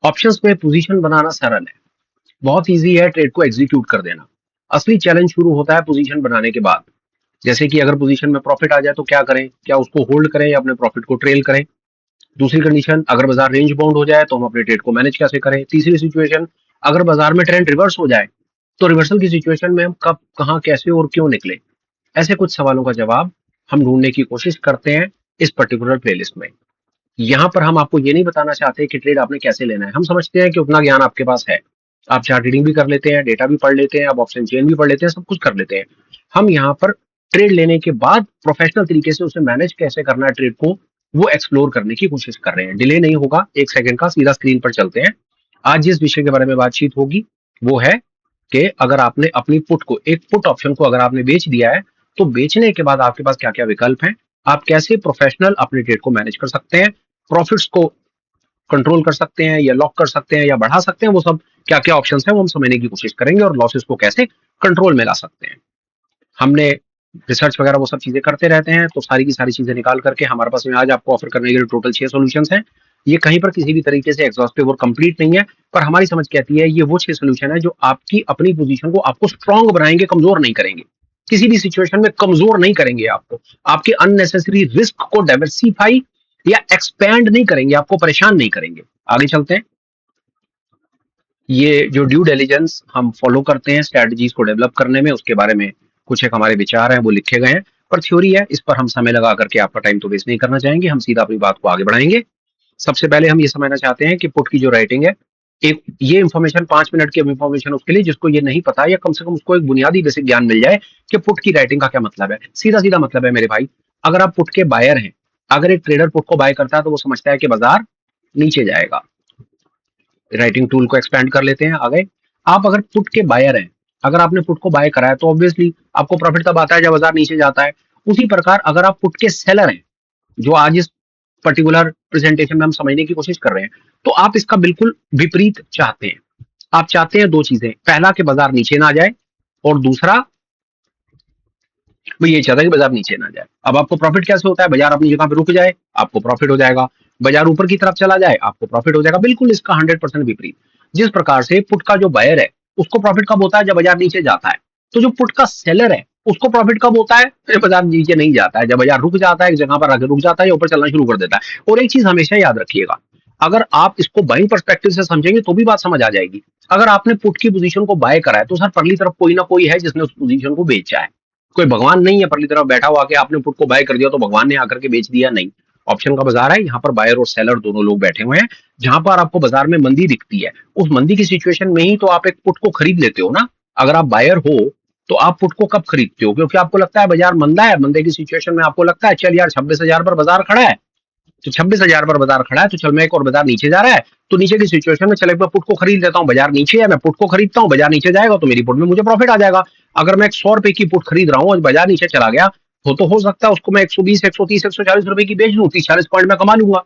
Options में position बनाना सरल है, बहुत इजी है ट्रेड को एग्जीक्यूट कर देना। असली चैलेंज शुरू होता है पोजीशन बनाने के बाद। जैसे कि अगर पोजीशन में प्रॉफिट आ जाए तो क्या करें, क्या उसको होल्ड करें या अपने प्रॉफिट को ट्रेल करें। दूसरी कंडीशन, अगर बाजार रेंज बाउंड हो जाए तो हम अपने ट्रेड को मैनेज कैसे करें। तीसरी सिचुएशन, अगर बाजार में ट्रेंड रिवर्स हो जाए तो रिवर्सल की सिचुएशन में हम कब, कहां, कैसे और क्यों निकले। ऐसे कुछ सवालों का जवाब हम ढूंढने की कोशिश करते हैं इस पर्टिकुलर प्लेलिस्ट में। यहाँ पर हम आपको ये नहीं बताना चाहते कि ट्रेड आपने कैसे लेना है। हम समझते हैं कि उतना ज्ञान आपके पास है, आप चार्ट रीडिंग भी कर लेते हैं, डेटा भी पढ़ लेते हैं, आप ऑप्शन चेन भी पढ़ लेते हैं, सब कुछ कर लेते हैं। हम यहाँ पर ट्रेड लेने के बाद प्रोफेशनल तरीके से उसे मैनेज कैसे करना है ट्रेड को, वो एक्सप्लोर करने की कोशिश कर रहे हैं। डिले नहीं होगा, 1 सेकंड का, सीधा स्क्रीन पर चलते हैं। आज जिस विषय के बारे में बातचीत होगी वो है कि अगर आपने अपनी पुट को, एक पुट ऑप्शन को अगर आपने बेच दिया है तो बेचने के बाद आपके पास क्या क्या विकल्प हैं, आप कैसे प्रोफेशनल अपने ट्रेड को मैनेज कर सकते हैं, प्रॉफिट्स को कंट्रोल कर सकते हैं या लॉक कर सकते हैं या बढ़ा सकते हैं, वो सब क्या क्या ऑप्शन है वो हम समझने की कोशिश करेंगे, और लॉसेस को कैसे कंट्रोल में ला सकते हैं। हमने रिसर्च वगैरह वो सब चीजें करते रहते हैं, तो सारी की सारी चीजें निकाल करके हमारे पास में आज आपको ऑफर करने के लिए टोटल 6 सॉल्यूशंस हैं। ये कहीं पर किसी भी तरीके से एग्जॉस्टिव और कंप्लीट नहीं है, पर हमारी समझ कहती है ये वो 6 सॉल्यूशन है जो आपकी अपनी पोजीशन को आपको स्ट्रांग बनाएंगे, कमजोर नहीं करेंगे। किसी भी सिचुएशन में कमजोर नहीं करेंगे आपको, आपके अननेसेसरी रिस्क को डाइवर्सिफाई या एक्सपैंड नहीं करेंगे, आपको परेशान नहीं करेंगे। आगे चलते हैं। ये जो ड्यू डिलिजेंस हम फॉलो करते हैं स्ट्रेटजीज को डेवलप करने में, उसके बारे में कुछ एक हमारे विचार हैं, वो लिखे गए हैं, पर थ्योरी है, इस पर हम समय लगा करके आपका टाइम तो वेस्ट नहीं करना चाहेंगे, हम सीधा अपनी बात को आगे बढ़ाएंगे। सबसे पहले हम ये समझना चाहते हैं कि पुट की जो राइटिंग है, एक ये इंफॉर्मेशन 5 मिनट की इंफॉर्मेशन उसके लिए जिसको ये नहीं पता, या कम से कम उसको एक बुनियादी बेसिक ज्ञान मिल जाए कि पुट की राइटिंग का क्या मतलब है। सीधा सीधा मतलब है मेरे भाई, अगर आप पुट के बायर हैं, अगर एक ट्रेडर पुट को बाय करता है तो वो समझता है कि बाजार नीचे जाएगा। राइटिंग टूल को एक्सपेंड कर लेते हैं आगे। आप अगर पुट के बायर हैं, अगर आपने पुट को बाय करा है तो ऑब्वियसली आपको प्रॉफिट तब आता है जब बाजार नीचे जाता है। उसी प्रकार अगर आप पुट के सेलर हैं, जो आज इस पर्टिकुलर प्रेजेंटेशन में हम समझने की कोशिश कर रहे हैं, तो आप इसका बिल्कुल विपरीत चाहते हैं। आप चाहते हैं दो चीजें, पहला कि बाजार नीचे ना जाए, और दूसरा वो ये चाहता है कि बाजार नीचे ना जाए। अब आपको प्रॉफिट कैसे होता है, बाजार अपनी जगह पे रुक जाए आपको प्रॉफिट हो जाएगा, बाजार ऊपर की तरफ चला जाए आपको प्रॉफिट हो जाएगा। बिल्कुल इसका 100% विपरीत। जिस प्रकार से पुट का जो बायर है उसको प्रॉफिट कब होता है, जब बाजार नीचे जाता है, तो जो पुट का सेलर है उसको प्रॉफिट कब होता है, जब बाजार नीचे नहीं जाता है, जब बाजार रुक जाता है, एक जगह पर आकर रुक जाता है या ऊपर चलना शुरू कर देता है। और एक चीज हमेशा याद रखिएगा, अगर आप इसको बाइंग पर्सपेक्टिव से समझेंगे तो भी बात समझ आ जाएगी। अगर आपने पुट की पोजीशन को बाय करा है तो सर पहली तरफ कोई ना कोई है जिसने उस पोजीशन को बेचा है। कोई भगवान नहीं है परली तरफ बैठा हुआ कि आपने पुट को बाय कर दिया तो भगवान ने आकर के बेच दिया, नहीं। ऑप्शन का बाजार है, यहाँ पर बायर और सेलर दोनों लोग बैठे हुए हैं। जहां पर आपको बाजार में मंदी दिखती है, उस मंदी की सिचुएशन में ही तो आप एक पुट को खरीद लेते हो ना। अगर आप बायर हो तो आप पुट को कब खरीदते हो, क्योंकि आपको लगता है बाजार मंदा है, मंदे की सिचुएशन में आपको लगता है चल यार 26,000 पर बाजार खड़ा है, तो 26,000 पर बाजार खड़ा है तो चल मैं एक और, बाजार नीचे जा रहा है तो नीचे की सिचुएशन में चले मैं पुट को खरीद लेता हूँ, बाजार नीचे है मैं पुट को खरीदता हूँ, बाजार नीचे जाएगा तो मेरी पुट में मुझे प्रॉफिट आ जाएगा। अगर मैं 100 रुपए की पुट खरीद रहा हूँ और बाजार नीचे चला गया तो हो सकता है उसको मैं 120, 130, 140 रुपए की बेच लूँ, 30-40 पॉइंट में कमा लूंगा।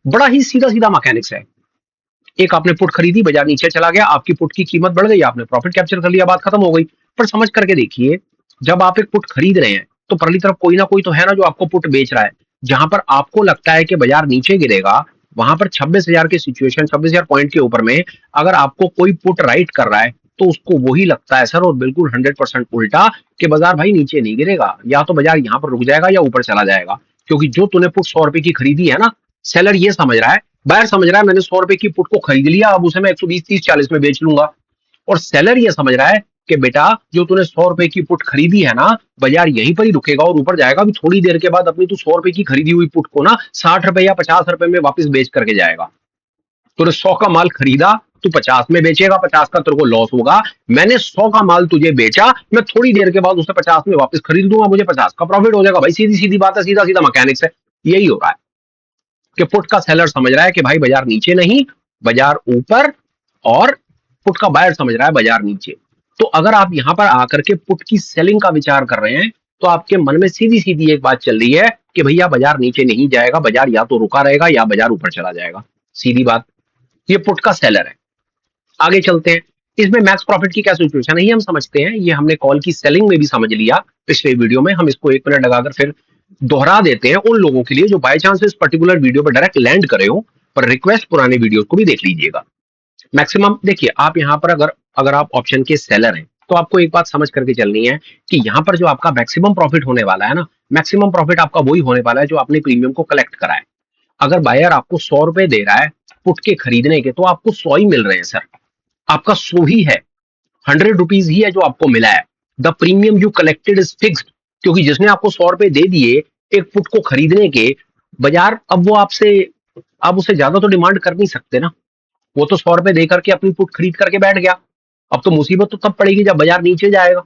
बड़ा ही सीधा सीधा मैकेनिक्स है। एक आपने पुट खरीदी, बाजार नीचे चला गया, आपकी पुट की कीमत बढ़ गई, आपने प्रॉफिट कैप्चर कर लिया, बात खत्म हो गई। पर समझ करके देखिए, जब आप एक पुट खरीद रहे हैं तो पहली तरफ कोई ना कोई तो है ना जो आपको पुट बेच रहा है। जहां पर आपको लगता है कि बाजार नीचे गिरेगा, वहां पर 26,000 की सिचुएशन, 26,000 पॉइंट के ऊपर में अगर आपको कोई पुट राइट कर रहा है तो उसको वही लगता है सर, और बिल्कुल 100% उल्टा, कि बाजार भाई नीचे नहीं गिरेगा, या तो बाजार यहाँ पर रुक जाएगा या ऊपर चला जाएगा। क्योंकि जो तूने पुट 100 रुपए की खरीदी है ना, सेलर ये समझ रहा है, बायर समझ रहा है मैंने 100 रुपए की पुट को खरीद लिया, अब उसे मैं 120, 30, 40 में बेच लूंगा। और सेलर ये समझ रहा है कि बेटा जो तूने 100 रुपए की पुट खरीदी है ना, बाजार यहीं पर ही रुकेगा और ऊपर जाएगा, अभी थोड़ी देर के बाद अपनी तू 100 रुपए की खरीदी हुई पुट को ना 60 रुपए या 50 रुपए में वापस बेच करके जाएगा। तूने 100 का माल खरीदा, तू 50 में बेचेगा, 50 का तेरे को लॉस होगा। मैंने 100 का माल तुझे बेचा, मैं थोड़ी देर के बाद उसे 50 में वापस खरीद लूंगा, मुझे 50 का प्रॉफिट हो जाएगा। भाई सीधी सीधी बात है, सीधा सीधा मैकेनिक्स है। यही हो रहा है कि पुट का सेलर समझ रहा है कि भाई बाजार नीचे नहीं, बाजार ऊपर, और पुट का बायर समझ रहा है बाजार नीचे। तो अगर आप यहां पर आकर के पुट की सेलिंग का विचार कर रहे हैं तो आपके मन में सीधी सीधी एक बात चल रही है कि भैया बाजार नीचे नहीं जाएगा, बाजार या तो रुका रहेगा या बाजार ऊपर चला जाएगा। सीधी बात, ये पुट का सेलर है। आगे चलते हैं, इसमें मैक्स प्रॉफिट की क्या सिचुएशन है ये हम समझते हैं। ये हमने कॉल की सेलिंग में भी समझ लिया पिछले वीडियो में, हम इसको 1 मिनट लगाकर फिर दोहरा देते हैं उन लोगों के लिए जो बाय चांस इस पर्टिकुलर वीडियो पर डायरेक्ट लैंड करे हो, पर रिक्वेस्ट पुराने वीडियो को भी देख लीजिएगा। मैक्सिमम देखिए, आप यहाँ पर अगर अगर आप ऑप्शन के सेलर हैं तो आपको एक बात समझ करके चलनी है कि यहाँ पर जो आपका मैक्सिमम प्रॉफिट होने वाला है ना, मैक्सिमम प्रॉफिट आपका वही होने वाला है जो आपने प्रीमियम को कलेक्ट करा है। अगर बायर आपको 100 रुपए दे रहा है पुट के खरीदने के, तो आपको 100 ही मिल रहे हैं सर, आपका 100 ही है, 100 रुपीज ही है जो आपको मिला है। The premium you collected is fixed, क्योंकि जिसने आपको 100 रुपए दे दिए एक पुट को खरीदने के, बाजार अब वो आपसे, आप उससे ज्यादा तो डिमांड कर नहीं सकते ना। वो तो 100 रुपए दे करके अपनी पुट खरीद करके बैठ गया। अब तो मुसीबत तो तब पड़ेगी जब बाजार नीचे जाएगा,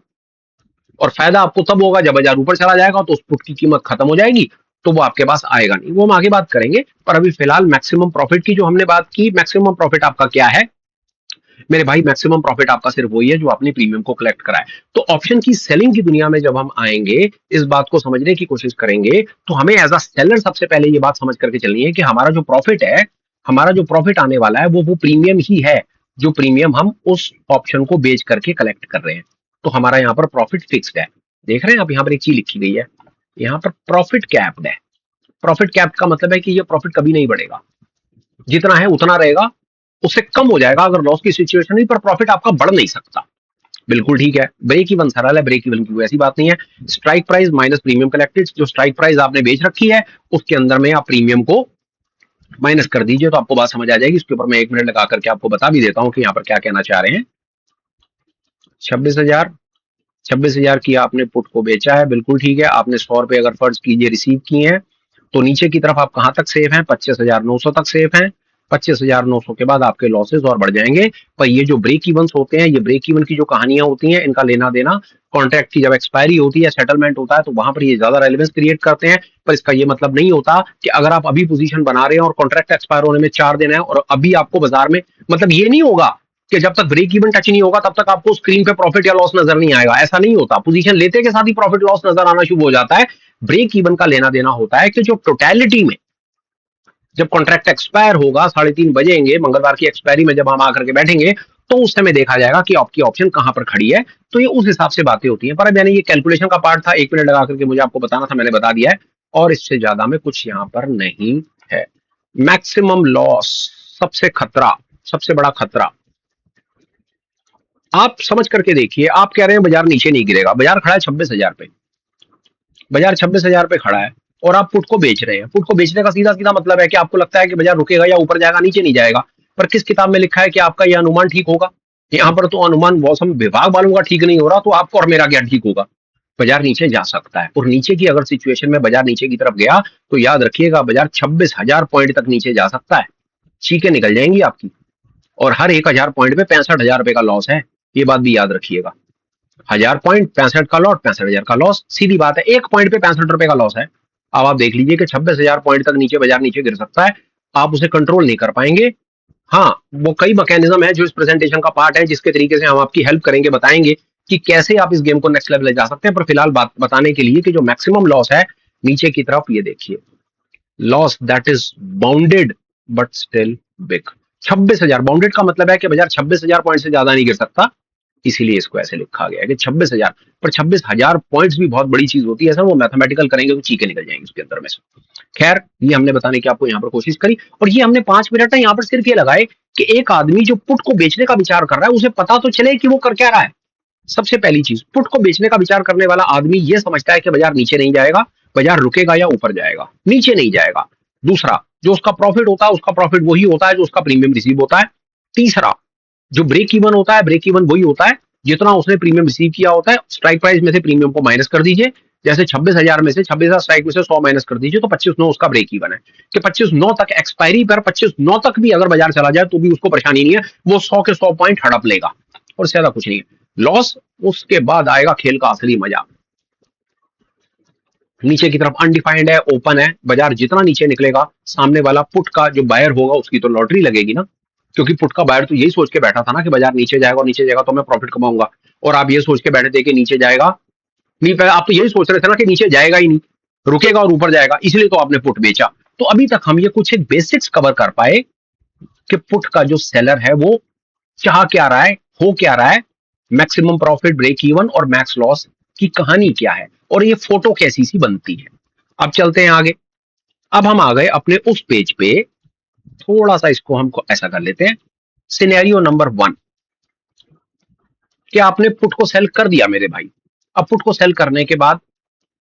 और फायदा आपको तब होगा जब बाजार ऊपर चला जाएगा, तो उस पुट की कीमत खत्म हो जाएगी, तो वो आपके पास आएगा नहीं। वो हम आगे बात करेंगे, पर अभी फिलहाल मैक्सिमम प्रॉफिट की जो हमने बात की, मैक्सिमम प्रॉफिट आपका क्या है मेरे भाई? मैक्सिमम प्रॉफिट आपका सिर्फ वही है जो आपने प्रीमियम को कलेक्ट करा है। तो ऑप्शन की सेलिंग की दुनिया में जब हम आएंगे, इस बात को समझने की कोशिश करेंगे, तो हमें एज अ सेलर सबसे पहले ये बात समझ करके चलनी है कि हमारा जो प्रॉफिट है, हमारा जो प्रॉफिट आने वाला है वो प्रीमियम ही है, जो प्रीमियम हम उस ऑप्शन को बेच करके कलेक्ट कर रहे हैं। तो हमारा यहाँ पर प्रॉफिट फिक्स्ड है। देख रहे हैं आप, यहाँ पर एक चीज लिखी गई है, यहाँ पर प्रॉफिट कैप्ड है। प्रॉफिट कैप का मतलब है कि ये प्रॉफिट कभी नहीं बढ़ेगा, जितना है उतना रहेगा, उससे कम हो जाएगा अगर लॉस की सिचुएशन हुई, पर प्रॉफिट आपका बढ़ नहीं सकता। बिल्कुल ठीक है, ब्रेक इवन सरल है, ब्रेक इवन की कोई ऐसी बात नहीं है। Strike price minus premium collected, जो स्ट्राइक प्राइस आपने बेच रखी है उसके अंदर में आप प्रीमियम को माइनस कर दीजिए, तो आपको बात समझ आ जाएगी। इसके ऊपर मैं 1 मिनट लगा करके आपको बता भी देता हूँ कि यहाँ पर क्या कहना चाह रहे हैं। 26,000, 26,000 की आपने पुट को बेचा है, बिल्कुल ठीक है। आपने 100 रुपए अगर फर्ज कीजिए रिसीव किए हैं, तो नीचे की तरफ आप कहां तक सेफ हैं? 25,900 तक सेफ हैं। 25,900 के बाद आपके लॉसेस और बढ़ जाएंगे। पर ये जो ब्रेक इवन होते हैं, ये ब्रेक इवन की जो कहानियां होती हैं, इनका लेना देना कॉन्ट्रैक्ट की जब एक्सपायरी होती है, सेटलमेंट होता है, तो वहां पर ये ज्यादा रेलेवेंस क्रिएट करते हैं। पर इसका ये मतलब नहीं होता कि अगर आप अभी पोजीशन बना रहे हैं और कॉन्ट्रैक्ट एक्सपायर होने में 4 दिन है और अभी आपको बाजार में, मतलब ये नहीं होगा कि जब तक ब्रेक इवन टच नहीं होगा तब तक आपको स्क्रीन पे प्रॉफिट या लॉस नजर नहीं आएगा। ऐसा नहीं होता, पोजीशन लेते के साथ ही प्रॉफिट लॉस नजर आना शुरू हो जाता है। ब्रेक इवन का लेना देना होता है कि जो टोटैलिटी में, जब कॉन्ट्रैक्ट एक्सपायर होगा, 3:30 बजेंगे मंगलवार की एक्सपायरी में, जब हम आकर के बैठेंगे, तो उस समय देखा जाएगा कि आपकी ऑप्शन कहां पर खड़ी है। तो ये उस हिसाब से बातें होती हैं। पर अब यानी ये कैलकुलेशन का पार्ट था, 1 मिनट लगा करके मुझे आपको बताना था, मैंने बता दिया है, और इससे ज्यादा में कुछ यहां पर नहीं है। मैक्सिमम लॉस, सबसे खतरा, सबसे बड़ा खतरा, आप समझ करके देखिए। आप कह रहे हैं बाजार नीचे नहीं गिरेगा, बाजार खड़ा है 26,000 पे, बाजार 26,000 पे खड़ा है, और आप पुट को बेच रहे हैं। पुट को बेचने का सीधा सीधा मतलब है कि आपको लगता है कि बाजार रुकेगा या ऊपर जाएगा, नीचे नहीं जाएगा। पर किस किताब में लिखा है कि आपका यह अनुमान ठीक होगा? यहाँ पर तो अनुमान मौसम विभाग वालों का ठीक नहीं हो रहा, तो आपको और मेरा क्या ठीक होगा? बाजार नीचे जा सकता है, और नीचे की अगर सिचुएशन में बाजार नीचे की तरफ गया, तो याद रखिएगा बाजार 26,000 पॉइंट तक नीचे जा सकता है, चीखें निकल जाएंगी आपकी, और हर 1,000 पॉइंट पे 65,000 रुपए का लॉस है, ये बात भी याद रखिएगा। 1,000 पॉइंट 65 का लॉस, 65,000 का लॉस, सीधी बात है, एक पॉइंट पे 65 रुपए का लॉस है। अब आप देख लीजिए कि 26,000 पॉइंट तक नीचे बाजार नीचे गिर सकता है, आप उसे कंट्रोल नहीं कर पाएंगे। हाँ, वो कई मैकेनिज्म है जो इस प्रेजेंटेशन का पार्ट है, जिसके तरीके से हम आपकी हेल्प करेंगे, बताएंगे कि कैसे आप इस गेम को नेक्स्ट लेवल ले जा सकते हैं। पर फिलहाल बात बताने के लिए कि जो मैक्सिमम लॉस है नीचे की तरफ, ये देखिए, loss that is bounded but still big. 26,000 bounded का मतलब है कि बाजार 26,000 पॉइंट से ज्यादा नहीं गिर सकता, इसीलिए इसको ऐसे लिखा गया है कि 26,000। पर 26,000 पॉइंट्स भी बहुत बड़ी चीज होती है सर, वो मैथमेटिकल करेंगे तो चीखें निकल जाएंगी उसके अंदर में से। खैर, ये हमने बताने की आपको यहाँ पर कोशिश करी, और ये हमने 5 मिनट ना यहाँ पर सिर्फ ये लगाए कि एक आदमी जो पुट को बेचने का विचार कर रहा है, उसे पता तो चले कि वो कर क्या रहा है। सबसे पहली चीज, पुट को बेचने का विचार करने वाला आदमी ये समझता है कि बाजार नीचे नहीं जाएगा, बाजार रुकेगा या ऊपर जाएगा, नीचे नहीं जाएगा। दूसरा, जो उसका प्रॉफिट होता है, उसका प्रॉफिट वही होता है जो उसका प्रीमियम रिसीव होता है। तीसरा, जो ब्रेक इवन होता है, ब्रेक इवन वही होता है जितना उसने प्रीमियम रिसीव किया होता है। स्ट्राइक प्राइस में से प्रीमियम को माइनस कर दीजिए, जैसे 26,000 में से 26,000 स्ट्राइक में से 100 माइनस कर दीजिए, तो 25,900 उसका ब्रेक इवन है। कि 25,900 तक एक्सपायरी पर 25,900 तक भी अगर बाजार चला जाए तो भी उसको परेशानी नहीं है, वो 100 के 100 पॉइंट हड़प लेगा, और ज्यादा कुछ नहीं है। लॉस, उसके बाद आएगा खेल का असली मजा। नीचे की तरफ अनडिफाइंड है, ओपन है, बाजार जितना नीचे निकलेगा, सामने वाला पुट का जो बायर होगा उसकी तो लॉटरी लगेगी ना, क्योंकि पुट का बायर तो यही सोच के बैठा था ना कि बाजार नीचे जाएगा, और नीचे जाएगा तो मैं प्रॉफिट कमाऊंगा। और आप ये सोच के बैठे थे कि नीचे जाएगा नहीं, पहले आप तो यही सोच रहे थे ना कि नीचे जाएगा ही नहीं, रुकेगा और ऊपर जाएगा, इसलिए तो आपने पुट बेचा। तो अभी तक हम ये कुछ एक बेसिक्स कवर कर पाए कि पुट का जो सेलर है वो चाह क्या रहा है, हो क्या रहा है, मैक्सिमम प्रॉफिट, ब्रेक इवन और मैक्स लॉस की कहानी क्या है, और ये फोटो कैसी सी बनती है। अब चलते हैं आगे। अब हम आ गए अपने उस पेज पे, थोड़ा सा इसको हमको ऐसा कर लेते हैं, सिनेरियो नंबर 1 कि आपने पुट को सेल कर दिया मेरे भाई। अब पुट को सेल करने के बाद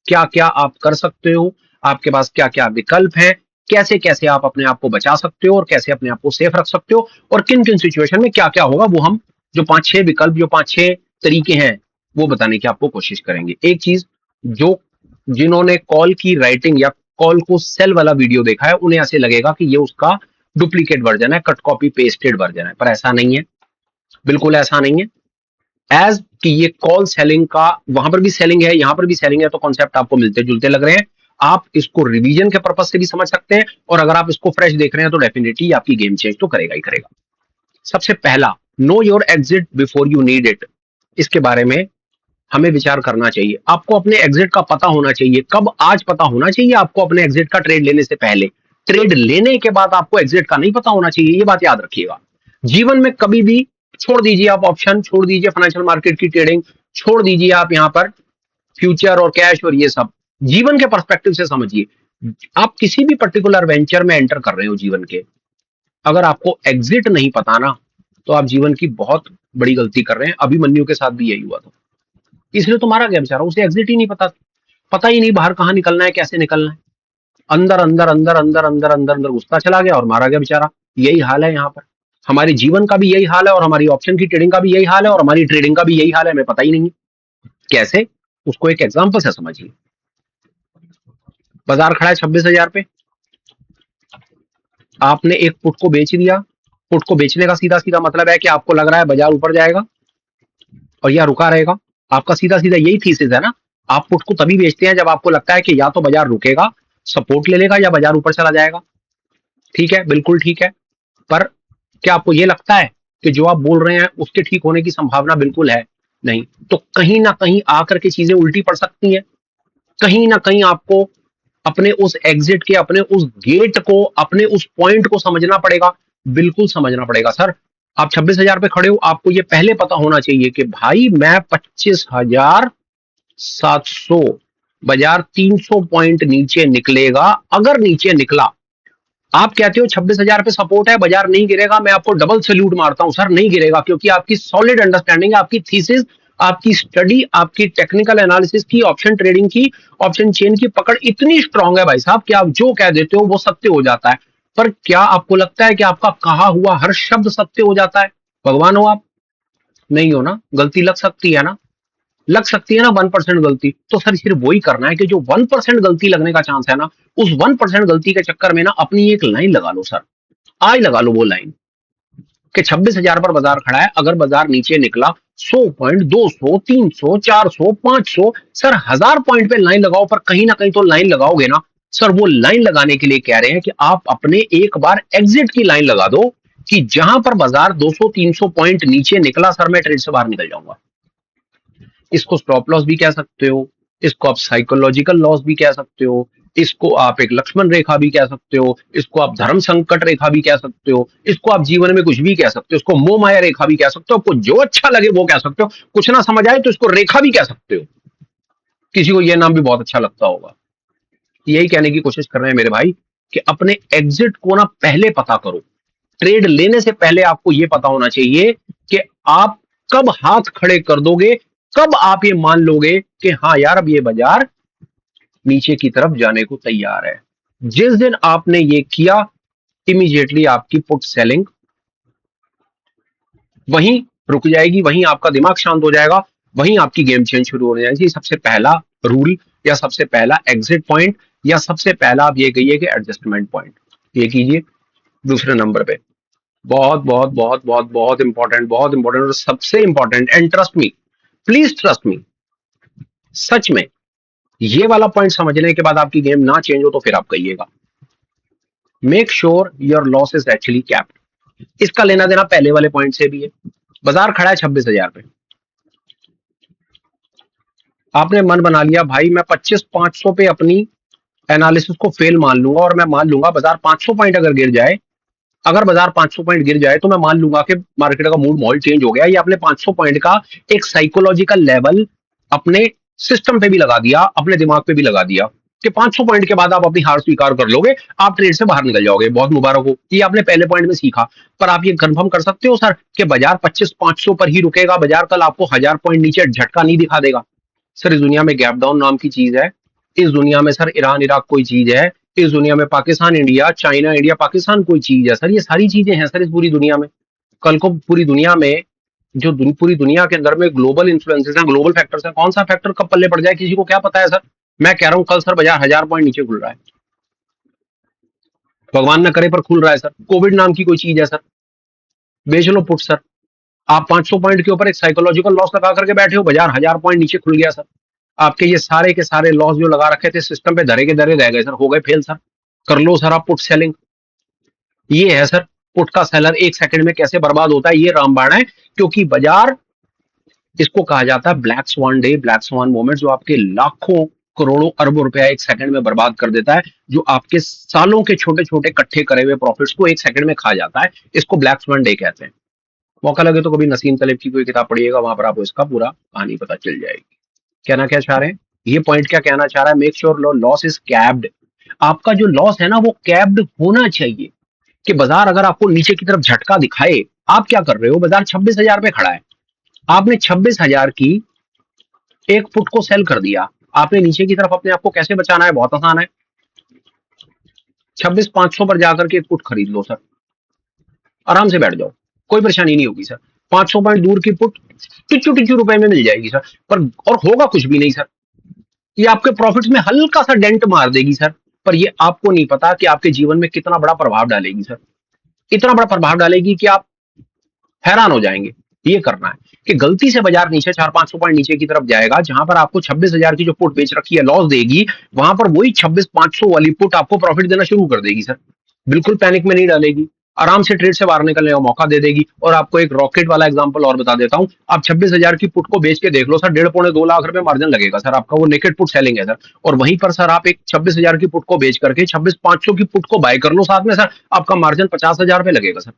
क्या क्या आप कर सकते हो, आपके पास क्या क्या विकल्प हैं, कैसे कैसे आप अपने आप को बचा सकते हो और कैसे अपने आप को सेफ रख सकते हो, और किन किन सिचुएशन में क्या क्या होगा, वो हम जो 5-6 विकल्प, जो 5-6 तरीके हैं, वो बताने की आपको कोशिश करेंगे। एक चीज, जो जिन्होंने कॉल की राइटिंग या कॉल को सेल वाला वीडियो देखा है, उन्हें ऐसे लगेगा कि ये उसका डुप्लीकेट वर्जन है, कट कॉपी पेस्टेड वर्जन है, पर ऐसा नहीं है, बिल्कुल ऐसा नहीं है। एज कि ये कॉल सेलिंग का, वहां पर भी सेलिंग है, यहां पर भी सेलिंग है, तो कॉन्सेप्ट आपको मिलते जुलते लग रहे हैं। आप इसको रिवीजन के पर्पज से भी समझ सकते हैं, और अगर आप इसको फ्रेश देख रहे हैं तो डेफिनेटली आपकी गेम चेंज तो करेगा ही करेगा। सबसे पहला, know your exit before you need it. इसके बारे में हमें विचार करना चाहिए। आपको अपने एग्जिट का पता होना चाहिए। कब? आज पता होना चाहिए आपको अपने एग्जिट का, ट्रेड लेने से पहले। ट्रेड लेने के बाद आपको एग्जिट का नहीं पता होना चाहिए, ये बात याद रखिएगा। जीवन में कभी भी छोड़ दीजिए आप ऑप्शन, छोड़ दीजिए फाइनेंशियल मार्केट की ट्रेडिंग, छोड़ दीजिए आप यहां पर फ्यूचर और कैश और ये सब। जीवन के पर्सपेक्टिव से समझिए। आप किसी भी पर्टिकुलर वेंचर में एंटर कर रहे हो जीवन के, अगर आपको एग्जिट नहीं पता ना, तो आप जीवन की बहुत बड़ी गलती कर रहे हैं। अभिमन्यु के साथ भी यही हुआ था, इसलिए तो मारा गया बेचारा, उसे एग्जिट ही नहीं पता, पता ही नहीं बाहर कहां निकलना है, कैसे निकलना है। अंदर अंदर अंदर अंदर अंदर अंदर अंदर घुसता चला गया और मारा गया बेचारा। यही हाल है यहाँ पर, हमारे जीवन का भी यही हाल है, और हमारी ऑप्शन की ट्रेडिंग का भी यही हाल है, और हमारी ट्रेडिंग का भी यही हाल है, हमें पता ही नहीं है कैसे। उसको एक एग्जाम्पल से समझिए। बाजार खड़ा है 26,000 पे, आपने एक पुट को बेच दिया। पुट को बेचने का सीधा सीधा मतलब है कि आपको लग रहा है बाजार ऊपर जाएगा और या रुका रहेगा। आपका सीधा सीधा यही थीसिस है ना। आप पुट को तभी बेचते हैं जब आपको लगता है कि या तो बाजार रुकेगा, सपोर्ट ले लेगा, या बाजार ऊपर चला जाएगा। ठीक है, बिल्कुल ठीक है। पर क्या आपको ये लगता है कि जो आप बोल रहे हैं उसके ठीक होने की संभावना बिल्कुल है? नहीं। तो कहीं ना कहीं आकर के चीजें उल्टी पड़ सकती हैं। कहीं ना कहीं आपको अपने उस एग्जिट के, अपने उस गेट को, अपने उस पॉइंट को समझना पड़ेगा। बिल्कुल समझना पड़ेगा सर। आप 26,000 पे खड़े हो, आपको ये पहले पता होना चाहिए कि भाई मैं 25,700, बाजार 300 पॉइंट नीचे निकलेगा। अगर नीचे निकला, आप कहते हो 26,000 पे सपोर्ट है, बाजार नहीं गिरेगा, मैं आपको डबल सैल्यूट मारता हूं सर, नहीं गिरेगा, क्योंकि आपकी सॉलिड अंडरस्टैंडिंग है, आपकी थीसिस, आपकी स्टडी, आपकी टेक्निकल एनालिसिस की, ऑप्शन ट्रेडिंग की, ऑप्शन चेन की पकड़ इतनी स्ट्रांग है भाई साहब कि आप जो कह देते हो वो सत्य हो जाता है। पर क्या आपको लगता है कि आपका कहा हुआ हर शब्द सत्य हो जाता है? भगवान हो आप? नहीं हो ना। गलती लग सकती है ना, लग सकती है ना 1% गलती। तो सर सिर्फ वही करना है कि जो 1% गलती लगने का चांस है ना, उस 1% गलती के चक्कर में ना अपनी एक लाइन लगा लो सर। आज लगा लो वो लाइन कि 26,000 पर बाजार खड़ा है, अगर बाजार नीचे निकला 100 पॉइंट, 200, 300, 400, 500, सर 1000 पॉइंट पे लाइन लगाओ, पर कहीं ना कहीं तो लाइन लगाओगे ना सर। वो लाइन लगाने के लिए कह रहे हैं कि आप अपने एक बार एग्जिट की लाइन लगा दो कि जहां पर बाजार 200-300 पॉइंट नीचे निकला, सर मैं ट्रेड से बाहर निकल जाऊंगा। इसको स्टॉप लॉस भी कह सकते हो, इसको आप साइकोलॉजिकल लॉस भी कह सकते हो, इसको आप एक लक्ष्मण रेखा भी कह सकते हो, इसको आप धर्म संकट रेखा भी कह सकते हो, इसको आप जीवन में कुछ भी कह सकते हो, इसको मोह माया रेखा भी कह सकते हो, आपको जो अच्छा लगे वो कह सकते हो। कुछ ना समझ आए तो इसको रेखा भी कह सकते हो, किसी को यह नाम भी बहुत अच्छा लगता होगा। यही कहने की कोशिश कर रहे हैं मेरे भाई कि अपने एग्जिट को ना पहले पता करो। ट्रेड लेने से पहले आपको यह पता होना चाहिए कि आप कब हाथ खड़े कर दोगे, कब आप ये मान लोगे कि हाँ यार अब ये बाजार नीचे की तरफ जाने को तैयार है। जिस दिन आपने ये किया, इमीडिएटली आपकी पुट सेलिंग वहीं रुक जाएगी, वहीं आपका दिमाग शांत हो जाएगा, वहीं आपकी गेम चेंज शुरू हो जाएगी। सबसे पहला रूल या सबसे पहला एग्जिट पॉइंट या सबसे पहला आप ये कहिए कि एडजस्टमेंट पॉइंट, ये कीजिए दूसरे नंबर पे। बहुत बहुत बहुत बहुत बहुत इंपॉर्टेंट, बहुत इंपॉर्टेंट और सबसे important. And trust me, please trust me, सच में ये वाला पॉइंट समझने के बाद आपकी गेम ना चेंज हो तो फिर आप कहिएगा। Make sure your loss is actually capped. इसका लेना देना पहले वाले पॉइंट से भी है। बाजार खड़ा है 26,000 पे, आपने मन बना लिया भाई मैं 25,500 पे अपनी एनालिसिस को फेल मान लूंगा, और मैं मान लूंगा बाजार 500 पॉइंट अगर गिर जाए, अगर बाजार 500 पॉइंट गिर जाए तो मैं मान लूंगा कि मार्केट का मूड माहौल चेंज हो गया। ये आपने 500 पॉइंट का एक साइकोलॉजिकल लेवल अपने सिस्टम पे भी लगा दिया, अपने दिमाग पे भी लगा दिया। कि 500 पॉइंट के बाद आप अपनी हार स्वीकार कर लोगे, आप ट्रेड से बाहर निकल जाओगे, बहुत मुबारक हो, ये आपने पहले पॉइंट में सीखा। पर आप ये कंफर्म कर सकते हो सर कि बाजार 25-500 पर ही रुकेगा, बाजार कल आपको 1000 पॉइंट नीचे झटका नहीं दिखा देगा? सर इस दुनिया में गैप डाउन नाम की चीज है, इस दुनिया में सर ईरान इराक कोई चीज है, इस दुनिया में Pakistan India, China India Pakistan कोई चीज है सर, ये सारी चीजें हैं सर इस पूरी दुनिया में। कल को पूरी दुनिया में पूरी दुनिया के अंदर में ग्लोबल इन्फ्लुएंसेस हैं, ग्लोबल फैक्टर्स हैं, कौन सा फैक्टर कब पल्ले पड़ जाए किसी को क्या पता है सर। मैं कह रहा हूं कल सर बाजार 1000 पॉइंट नीचे खुल रहा है, भगवान न करे पर खुल रहा है सर। कोविड नाम की कोई चीज है सर, बेच लो पुट सर। आप 500 पॉइंट के ऊपर एक साइकोलॉजिकल लॉस लगा करके बैठे हो, बाजार 1000 पॉइंट नीचे खुल गया सर, आपके ये सारे के सारे लॉस जो लगा रखे थे सिस्टम पे धरे के धरे रह गए सर, हो गए फेल सर। कर लो सर आप पुट सेलिंग। ये है सर पुट का सेलर एक सेकंड में कैसे बर्बाद होता है, ये रामबाण है। क्योंकि बाजार, इसको कहा जाता है black swan day, black swan moment, जो आपके लाखों करोड़ों अरबों रुपया एक सेकंड में बर्बाद कर देता है, जो आपके सालों के छोटे छोटे इकट्ठे करे हुए प्रॉफिट्स को एक सेकंड में खा जाता है। इसको ब्लैक स्वान डे कहते हैं। मौका लगे तो कभी नसीम तलेब की कोई किताब पढ़िएगा, वहां पर आपको इसका पूरा कहानी पता चल जाएगी। कहना क्या चाह रहे हैं, ये पॉइंट क्या कहना चाह रहा है, make sure loss is capped. आपका जो लॉस है ना वो कैप्ड होना चाहिए, कि बाजार अगर आपको नीचे की तरफ झटका दिखाए, आप क्या कर रहे हो, बाजार 26,000 पे खड़ा है, आपने 26,000 की एक पुट को सेल कर दिया, आपने नीचे की तरफ अपने आप को कैसे बचाना है, बहुत आसान है, 26,500 पर जाकर के एक पुट खरीद लो सर, आराम से बैठ जाओ, कोई परेशानी नहीं होगी सर। 500 पॉइंट दूर की पुट टिच्चू टिच्चू रुपए में मिल जाएगी सर, पर और होगा कुछ भी नहीं सर, ये आपके प्रॉफिट्स में हल्का सा डेंट मार देगी सर, पर ये आपको नहीं पता कि आपके जीवन में कितना बड़ा प्रभाव डालेगी सर, इतना बड़ा प्रभाव डालेगी कि आप हैरान हो जाएंगे। ये करना है कि गलती से बाजार नीचे 400-500 पॉइंट नीचे की तरफ जाएगा, जहां पर आपको 26,000 की जो पुट बेच रखी है लॉस देगी, वहां पर वही 26,500 वाली पुट आपको प्रॉफिट देना शुरू कर देगी सर, बिल्कुल पैनिक में नहीं डालेगी, आराम से ट्रेड से बाहर निकलने का मौका दे देगी। और आपको एक रॉकेट वाला एग्जांपल और बता देता हूं, आप 26,000 की पुट को बेच के देख लो सर, 1.5-2 लाख रुपए मार्जिन लगेगा सर आपका, वो नेकेड पुट सेलिंग है सर। और वहीं पर सर आप एक 26,000 की पुट को बेच करके 26,500 की पुट को बाय कर लो साथ में सर, आपका मार्जिन 50,000 पे लगेगा सर,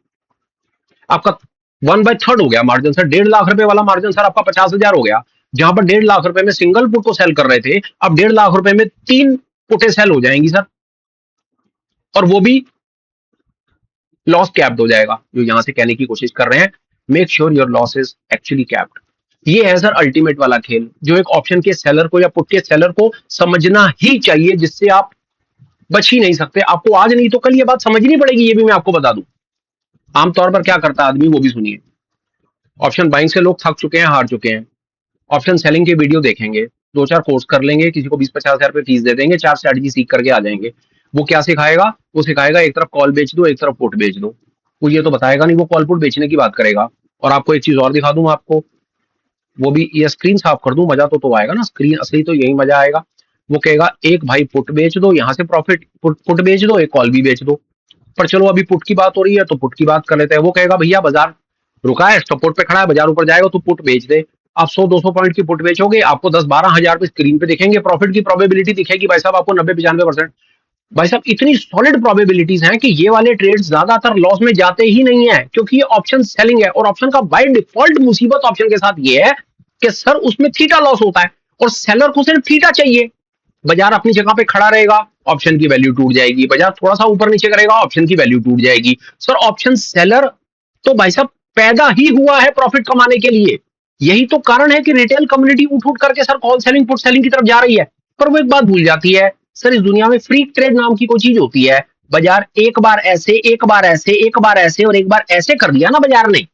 आपका 1/3 हो गया मार्जिन सर, 1.5 लाख रुपए वाला मार्जिन सर आपका 50,000 हो गया। जहां पर 1.5 लाख रुपए में सिंगल पुट को सेल कर रहे थे, अब 1.5 लाख रुपए में 3 पुटें सेल हो जाएंगी सर, और वो भी लॉस कैप्ड हो जाएगा। जो यहां से कहने की कोशिश कर रहे हैं, make sure your loss is actually capped. ये है सर अल्टीमेट वाला खेल, जो एक ऑप्शन के सेलर को या पुट के सेलर को समझना ही चाहिए, जिससे आप बच ही नहीं सकते। आपको आज नहीं तो कल ये बात समझनी पड़ेगी, ये भी मैं आपको बता दूं। आमतौर पर क्या करता है आदमी, वो भी सुनिए। ऑप्शन बाइंग से लोग थक चुके हैं, हार चुके हैं, ऑप्शन सेलिंग के वीडियो देखेंगे, 2-4 कोर्स कर लेंगे, किसी को 20-50 हजार रुपए फीस दे देंगे, 4 स्ट्रैटेजी सीख करके आ जाएंगे। वो क्या सिखाएगा, वो सिखाएगा एक तरफ कॉल बेच दो, एक तरफ पुट बेच दो। वो ये तो बताएगा नहीं, वो कॉल पुट बेचने की बात करेगा। और आपको एक चीज और दिखा दूं आपको, वो भी, ये स्क्रीन साफ कर दूं, मजा तो आएगा ना, स्क्रीन असली तो यही मजा आएगा। वो कहेगा एक भाई पुट बेच दो, यहां से प्रॉफिट, पुट बेच दो, एक कॉल भी बेच दो। पर चलो अभी पुट की बात हो रही है तो पुट की बात कर लेते हैं। वो कहेगा भैया बाजार रुका है, सपोर्ट पे खड़ा है, बाजार ऊपर जाएगा तो पुट बेच दे। आप 100-200 पॉइंट की पुट बेचोगे, आपको 10-12 हजार पे स्क्रीन पे दिखेंगे, प्रॉफिट की प्रोबेबिलिटी दिखेगी भाई साहब आपको 90-95%। भाई साहब इतनी सॉलिड प्रोबेबिलिटीज हैं कि ये वाले ट्रेड्स ज्यादातर लॉस में जाते ही नहीं है, क्योंकि ये ऑप्शन सेलिंग है। और ऑप्शन का बाय डिफॉल्ट मुसीबत ऑप्शन के साथ ये है कि सर उसमें थीटा लॉस होता है, और सेलर को सिर्फ थीटा चाहिए। बाजार अपनी जगह पे खड़ा रहेगा, ऑप्शन की वैल्यू टूट जाएगी, बाजार थोड़ा सा ऊपर नीचे करेगा, ऑप्शन की वैल्यू टूट जाएगी। सर ऑप्शन सेलर तो भाई साहब पैदा ही हुआ है प्रॉफिट कमाने के लिए। यही तो कारण है कि रिटेल कम्युनिटी उठ उठ करके sir call selling put selling की तरफ जा रही है। पर वो एक बात भूल जाती है, सर इस दुनिया में फ्री ट्रेड नाम की कोई चीज होती है। बाजार एक बार ऐसे, एक बार ऐसे, एक बार ऐसे और एक बार ऐसे कर दिया ना बाजार ने,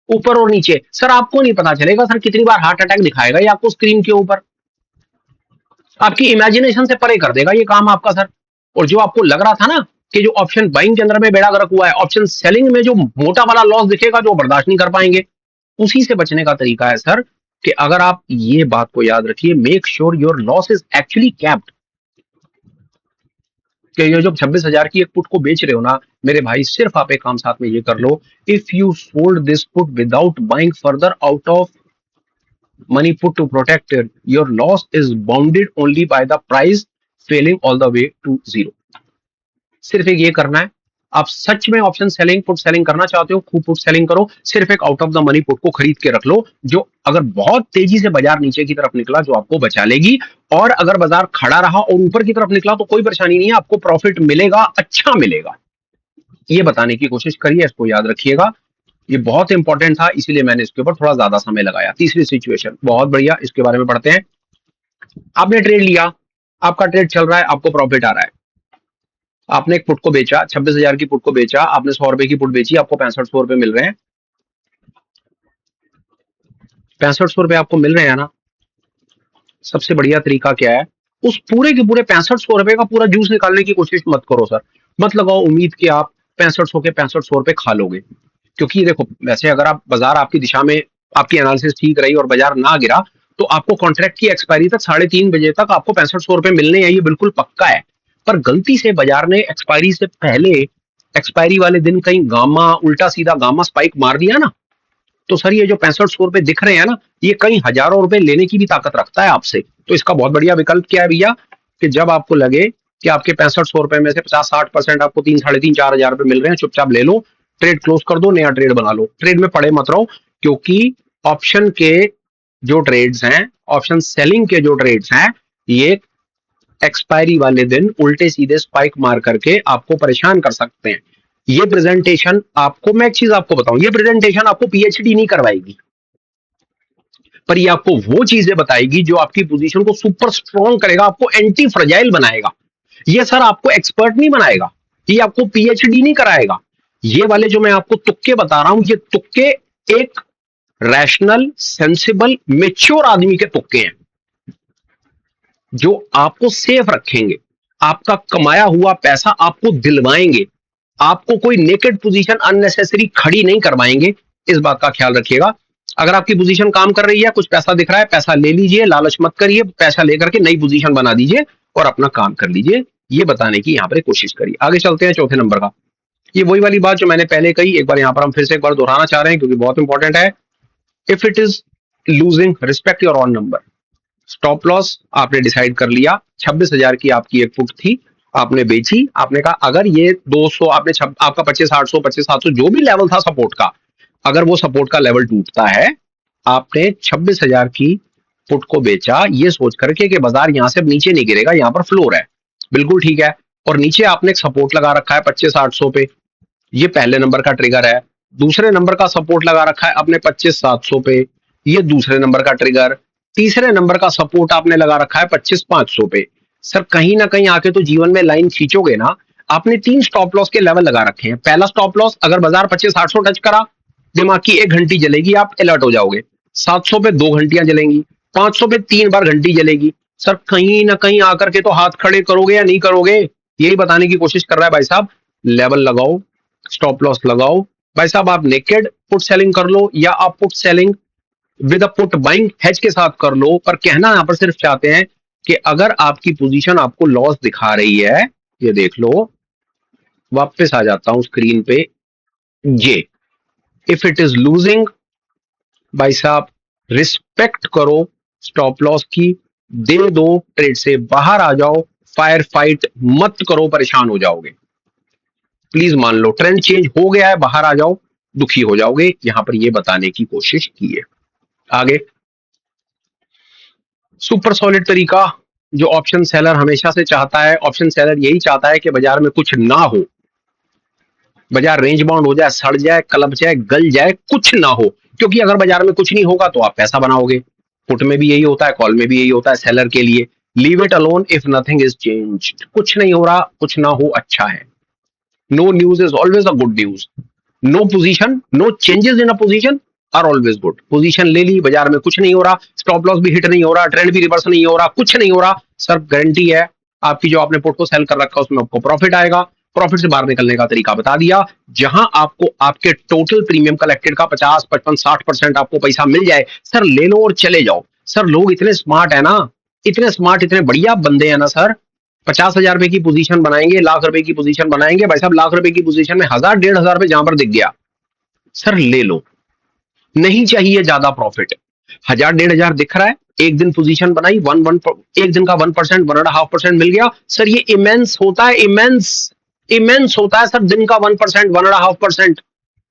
ऊपर और नीचे, सर आपको नहीं पता चलेगा सर कितनी बार हार्ट अटैक दिखाएगा ये आपको स्क्रीन के ऊपर। आपकी इमेजिनेशन से परे कर देगा ये काम आपका सर। और जो आपको लग रहा था ना कि जो ऑप्शन बाइंग के अंदर में बेड़ा गर्क हुआ है, ऑप्शन सेलिंग में जो मोटा वाला लॉस दिखेगा जो बर्दाश्त नहीं कर पाएंगे, उसी से बचने का तरीका है सर कि अगर आप ये बात को याद रखिए, make sure your loss is actually capped. कि ये जो 26,000 की एक पुट को बेच रहे हो ना मेरे भाई, सिर्फ आप एक काम साथ में ये कर लो, if you sold this put without buying further out of money put to protect it, your loss is bounded only by the price failing all the way to zero। सिर्फ एक ये करना है आप सच में ऑप्शन सेलिंग पुट सेलिंग करना चाहते हो, खूब पुट सेलिंग करो, सिर्फ एक out of the money put को खरीद के रख लो, जो अगर बहुत तेजी से बाजार नीचे की तरफ निकला जो आपको बचा लेगी, और अगर बाजार खड़ा रहा और ऊपर की तरफ निकला तो कोई परेशानी नहीं है, आपको प्रॉफिट मिलेगा, अच्छा मिलेगा। ये बताने की कोशिश करिए, इसको याद रखिएगा, ये बहुत इंपॉर्टेंट था, इसीलिए मैंने इसके ऊपर थोड़ा ज्यादा समय लगाया। तीसरी सिचुएशन बहुत बढ़िया, इसके बारे में पढ़ते हैं। आपने ट्रेड लिया, आपका ट्रेड चल रहा है, आपको प्रॉफिट आ रहा है, आपने एक पुट को बेचा, 26,000 की पुट को बेचा, आपने 100 रुपए की पुट बेची, आपको 6500 रुपए मिल रहे हैं, 6500 रुपए आपको मिल रहे हैं ना। सबसे बढ़िया तरीका क्या है, उस पूरे के पूरे 6500 रुपए का पूरा जूस निकालने की कोशिश मत करो सर, मत लगाओ उम्मीद कि आप 6500 के 6500 रुपए खा लोगे, क्योंकि देखो वैसे अगर आप बाजार आपकी दिशा में, आपकी एनालिसिस ठीक रही और बाजार ना गिरा, तो आपको कॉन्ट्रैक्ट की एक्सपायरी तक 3:30 बजे तक आपको 6500 रुपए मिलने हैं, ये बिल्कुल पक्का है। पर गलती से बाजार ने एक्सपायरी से पहले, एक्सपायरी वाले दिन कहीं गामा, उल्टा सीधा गामा स्पाइक मार दिया ना, तो सर ये जो 6500 रुपए दिख रहे हैं ना, ये कई हजारों रुपए लेने की भी ताकत रखता है आपसे। तो इसका बहुत बढ़िया विकल्प क्या है भैया, कि जब आपको लगे कि आपके 6500 रुपए में से 50-60% आपको 3-3.5-4 हजार रुपए मिल रहे हैं, चुपचाप ले लो, ट्रेड क्लोज कर दो, नया ट्रेड बना लो, ट्रेड में पड़े मत रहो, क्योंकि ऑप्शन के जो ट्रेड्स हैं, ऑप्शन सेलिंग के जो ट्रेड्स हैं, ये एक्सपायरी वाले दिन उल्टे सीधे स्पाइक मार करके आपको परेशान कर सकते हैं। ये प्रेजेंटेशन आपको, मैं एक चीज आपको बताऊं, ये प्रेजेंटेशन आपको पीएचडी नहीं करवाएगी, पर ये आपको वो चीजें बताएगी जो आपकी पोजीशन को सुपर स्ट्रॉन्ग करेगा, आपको एंटी फ्रजाइल बनाएगा। ये सर आपको एक्सपर्ट नहीं बनाएगा, ये आपको पीएचडी नहीं कराएगा। ये वाले जो मैं आपको तुक्के बता रहा हूं, ये तुक्के एक रैशनल, सेंसिबल, मेच्योर आदमी के तुक्के हैं, जो आपको सेफ रखेंगे, आपका कमाया हुआ पैसा आपको दिलवाएंगे, आपको कोई नेकेड पोजीशन अननेसेसरी खड़ी नहीं करवाएंगे। इस बात का ख्याल रखिएगा। अगर आपकी पोजीशन काम कर रही है, कुछ पैसा दिख रहा है, पैसा ले लीजिए, लालच मत करिए, पैसा लेकर के नई पोजीशन बना दीजिए और अपना काम कर लीजिए, ये बताने की यहां पर कोशिश करिए। आगे चलते हैं चौथे नंबर का। ये वही वाली बात जो मैंने पहले कही, एक बार यहां पर हम फिर से एक बार दोहराना चाह रहे हैं, क्योंकि बहुत इंपॉर्टेंट है। If it is losing, respect your on number. Stop loss आपने डिसाइड कर लिया, 26,000 की आपकी एक पुट थी, आपने बेची, आपने कहा अगर ये 200, आपने आपका 25,800, 25,700 जो भी लेवल था सपोर्ट का, अगर वो सपोर्ट का लेवल टूटता है, आपने 26,000 की पुट को बेचा, ये सोच करके कि बाजार यहां से अब नीचे नहीं गिरेगा, यहां पर फ्लोर है, बिल्कुल ठीक है, और नीचे आपने एक सपोर्ट लगा रखा है 25,800 पे, ये पहले नंबर का ट्रिगर है। दूसरे नंबर का सपोर्ट लगा रखा है अपने 25,700 पे, ये दूसरे नंबर का ट्रिगर। तीसरे नंबर का सपोर्ट आपने लगा रखा है 25,500 पे। सर कहीं ना कहीं आके तो जीवन में लाइन खींचोगे ना। आपने 3 स्टॉप लॉस के लेवल लगा रखे हैं। पहला स्टॉप लॉस, अगर बाजार 25,800 टच करा, दिमाग की 1 घंटी जलेगी, आप अलर्ट हो जाओगे। 700 पे 2 घंटियां जलेंगी, 500 पे 3 बार घंटी जलेगी। सर कहीं ना कहीं आकर के तो हाथ खड़े करोगे या नहीं करोगे, यही बताने की कोशिश कर रहा है भाई साहब। लेवल लगाओ, स्टॉप लॉस लगाओ। भाई साहब आप नेकेड पुट सेलिंग कर लो, या आप put selling with a put buying hedge के साथ कर लो, पर कहना यहां पर सिर्फ चाहते हैं कि अगर आपकी पोजीशन आपको लॉस दिखा रही है, ये देख लो, वापस आ जाता हूं स्क्रीन पे, ये इफ इट इज लूजिंग, भाई साहब रिस्पेक्ट करो स्टॉप लॉस की, दे दो, ट्रेड से बाहर आ जाओ, फायर फाइट मत करो, परेशान हो जाओगे। प्लीज मान लो ट्रेंड चेंज हो गया है, बाहर आ जाओ, दुखी हो जाओगे। यहां पर ये बताने की कोशिश की है। आगे सुपर सॉलिड तरीका जो ऑप्शन सेलर हमेशा से चाहता है, ऑप्शन सेलर यही चाहता है कि बाजार में कुछ ना हो, बाजार रेंज बाउंड हो जाए, सड़ जाए, कलप जाए, गल जाए, कुछ ना हो, क्योंकि अगर बाजार में कुछ नहीं होगा तो आप पैसा बनाओगे। पुट में भी यही होता है, कॉल में भी यही होता है सेलर के लिए। Leave it alone if nothing is changed, कुछ नहीं हो रहा, कुछ ना हो, अच्छा है। No news is always a good news. No position, no changes in a position are always good. Position ले ली, बाजार में कुछ नहीं हो रहा, स्टॉप लॉस भी हिट नहीं हो रहा, ट्रेंड भी रिवर्स नहीं हो रहा, कुछ नहीं हो रहा, सर गारंटी है आपकी जो आपने पुट को सेल कर रखा है उसमें आपको प्रॉफिट आएगा। प्रॉफिट से बाहर निकलने का तरीका बता दिया, जहां आपको आपके टोटल प्रीमियम कलेक्टेड का 50, 55, 60% आपको पैसा मिल जाए, सर ले लो और चले जाओ। सर लोग इतने स्मार्ट है ना, इतने स्मार्ट, इतने बढ़िया बंदे हैं ना सर। 50,000 रुपए की पोजीशन बनाएंगे, लाख रुपए की पोजीशन बनाएंगे, भाई साहब लाख रुपए की पोजीशन में 1,000, 1,500 रुपए जहां पर दिख गया, सर ले लो, नहीं चाहिए ज्यादा प्रॉफिट। 1,000, 1,500 दिख रहा है, एक दिन पोजीशन बनाई, एक दिन का 1%, 1.5% मिल गया, सर ये इमेंस होता है, इमेंस। इमेंस होता है सर, दिन का 1%, 1.5%।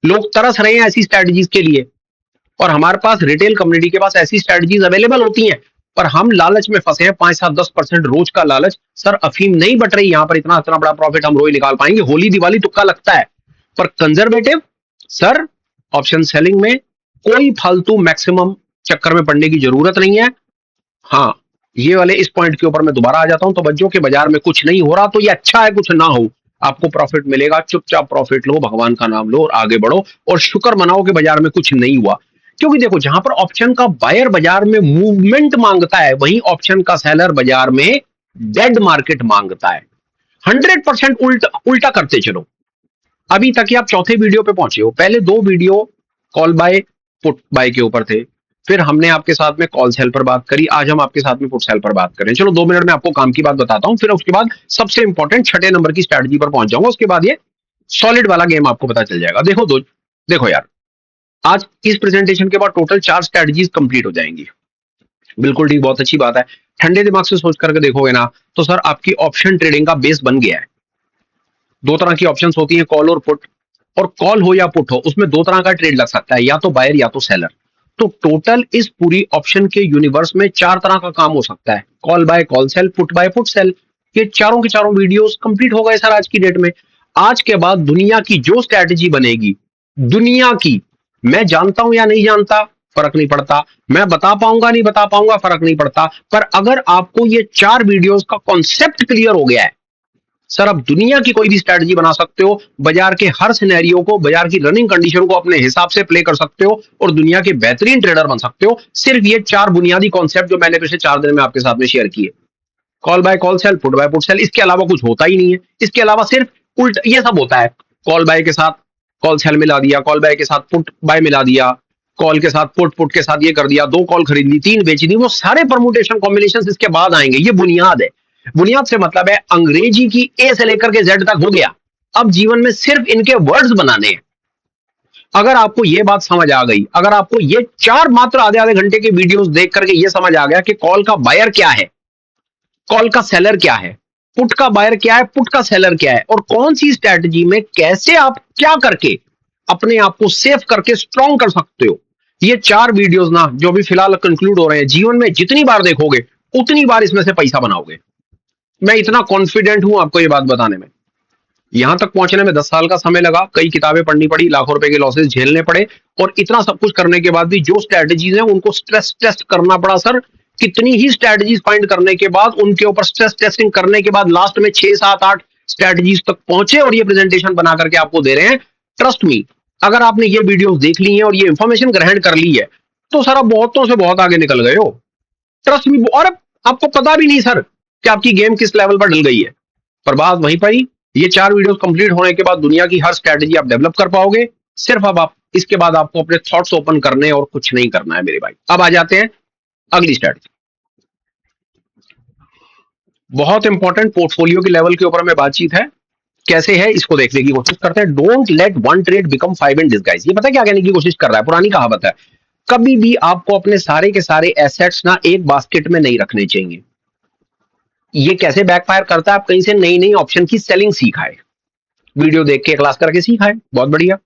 लोग तरस रहे हैं ऐसी स्ट्रेटजीज के लिए, और हमारे पास रिटेल कम्युनिटी के पास ऐसी स्ट्रेटजीज अवेलेबल होती हैं, पर हम लालच में फंसे हैं। 5, 7, 10% रोज का लालच। सर अफीम नहीं बट रही यहां पर, इतना इतना बड़ा प्रॉफिट हम रोज निकाल पाएंगे, होली दिवाली तुक्का लगता है। पर कंजर्वेटिव सर, ऑप्शन सेलिंग में कोई फालतू मैक्सिमम चक्कर में पड़ने की जरूरत नहीं है। हाँ, ये वाले इस पॉइंट के ऊपर मैं दोबारा आ जाता हूं, तो बच्चों के बाजार में कुछ नहीं हो रहा तो ये अच्छा है, कुछ ना हो, आपको प्रॉफिट मिलेगा, चुपचाप प्रॉफिट लो, भगवान का नाम लो और आगे बढ़ो, और शुक्र मनाओ कि बाजार में कुछ नहीं हुआ। क्योंकि देखो, जहां पर ऑप्शन का बायर बाजार में मूवमेंट मांगता है, वहीं ऑप्शन का सेलर बाजार में डेड मार्केट मांगता है। 100% उल्टा उल्टा करते चलो। अभी तक ही आप चौथे वीडियो पे पहुंचे हो। पहले दो video call buy put buy के ऊपर थे, फिर हमने आपके साथ में कॉल सेल पर बात करी, आज हम आपके साथ में पुट सेल पर बात करें। चलो 2 मिनट में आपको काम की बात बताता हूं, फिर उसके बाद सबसे इंपॉर्टेंट छठे नंबर की स्ट्रैटेजी पर पहुंच जाऊंगा। उसके बाद ये सॉलिड वाला गेम आपको पता चल जाएगा। देखो यार, आज इस प्रेजेंटेशन के बाद टोटल 4 स्ट्रैटेजीज कंप्लीट हो जाएंगी। बिल्कुल ठीक, बहुत अच्छी बात है। ठंडे दिमाग से सोच करके देखोगे ना, तो सर आपकी ऑप्शन ट्रेडिंग का बेस बन गया है। दो तरह की ऑप्शंस होती हैं, कॉल और पुट, और कॉल हो या पुट हो, उसमें दो तरह का ट्रेड लग सकता है, या तो बायर या तो सेलर। तो टोटल इस पूरी ऑप्शन के यूनिवर्स में 4 तरह का काम हो सकता है, call buy call sell, put buy put sell. ये चारों के चारों वीडियोस कंप्लीट हो गए सर आज की डेट में। आज के बाद दुनिया की जो स्ट्रैटेजी बनेगी, दुनिया की, मैं जानता हूं या नहीं जानता फर्क नहीं पड़ता, मैं बता पाऊंगा नहीं बता पाऊंगा फर्क नहीं पड़ता, पर अगर आपको ये 4 वीडियोस का कॉन्सेप्ट क्लियर हो गया है, सर आप दुनिया की कोई भी स्ट्रैटेजी बना सकते हो, बाजार के हर सिनेरियो को, बाजार की रनिंग कंडीशन को अपने हिसाब से प्ले कर सकते हो, और दुनिया के बेहतरीन ट्रेडर बन सकते हो। सिर्फ ये 4 बुनियादी कॉन्सेप्ट जो मैंने पिछले 4 दिन में आपके साथ में शेयर किए, call buy call sell, put buy put sell, इसके अलावा कुछ होता ही नहीं है। इसके अलावा सिर्फ उल्टा ये सब होता है, कॉल बाय के साथ कॉल सेल मिला दिया, कॉल बाय के साथ पुट बाय मिला दिया, कॉल के साथ पुट, पुट के साथ ये कर दिया, 2 कॉल खरीद ली, 3 बेच दी, वो सारे परमुटेशन कॉम्बिनेशन इसके बाद आएंगे। ये बुनियाद है। बुनियाद से मतलब है अंग्रेजी की ए से लेकर के जेड तक हो गया। अब जीवन में सिर्फ इनके वर्ड्स बनाने हैं। अगर आपको ये बात समझ आ गई, अगर आपको ये 4 मात्र आधे आधे घंटे के वीडियोस देख करके ये समझ आ गया कि कॉल का बायर क्या है, कॉल का सेलर क्या है, पुट का बायर क्या है, पुट का सेलर क्या है, और कौन सी स्ट्रैटेजी में कैसे आप क्या करके अपने आप को सेफ करके स्ट्रॉन्ग कर सकते हो, ये 4 वीडियोस ना जो भी फिलहाल कंक्लूड हो रहे हैं, जीवन में जितनी बार देखोगे उतनी बार इसमें से पैसा बनाओगे। मैं इतना कॉन्फिडेंट हूं आपको ये बात बताने में। यहां तक पहुंचने में 10 साल का समय लगा, कई किताबें पढ़नी पड़ी, लाखों रुपए के लॉसेस झेलने पड़े, और इतना सब कुछ करने के बाद भी जो स्ट्रैटेजीज हैं उनको स्ट्रेस टेस्ट करना पड़ा सर। कितनी ही स्ट्रैटेजीज फाइंड करने के बाद, उनके ऊपर स्ट्रेस टेस्टिंग करने के बाद लास्ट में 6, 7, 8 स्ट्रैटेजीज तक पहुंचे, और ये प्रेजेंटेशन बना करके आपको दे रहे हैं। ट्रस्ट मी, अगर आपने ये वीडियो देख ली है और ये इंफॉर्मेशन ग्रहण कर ली है, तो सर आप बहुतों से बहुत आगे निकल गए हो। Trust me. और आपको पता भी नहीं सर कि आपकी गेम किस लेवल पर ढल गई है। पर बात वहीं पर ही, ये 4 वीडियोस कंप्लीट होने के बाद दुनिया की हर स्ट्रैटेजी आप डेवलप कर पाओगे। सिर्फ अब आप इसके बाद आपको अपने थॉट्स ओपन करने और कुछ नहीं करना है मेरे भाई। अब आ जाते हैं अगली स्ट्रैटेजी। बहुत इंपॉर्टेंट पोर्टफोलियो के लेवल के ऊपर में बातचीत है। कैसे है इसको देखने की कोशिश करते हैं। Don't let one trade become 5 in disguise. ये पता क्या कहने की कोशिश कर रहा है, पुरानी कहावत है, कभी भी आपको अपने सारे के सारे एसेट्स ना एक बास्केट में नहीं रखने चाहिए। ये कैसे बैकफायर करता है, आप कहीं से नई नई ऑप्शन की सेलिंग सीखा है, वीडियो देख के क्लास करके सीखा है, बहुत बढ़िया।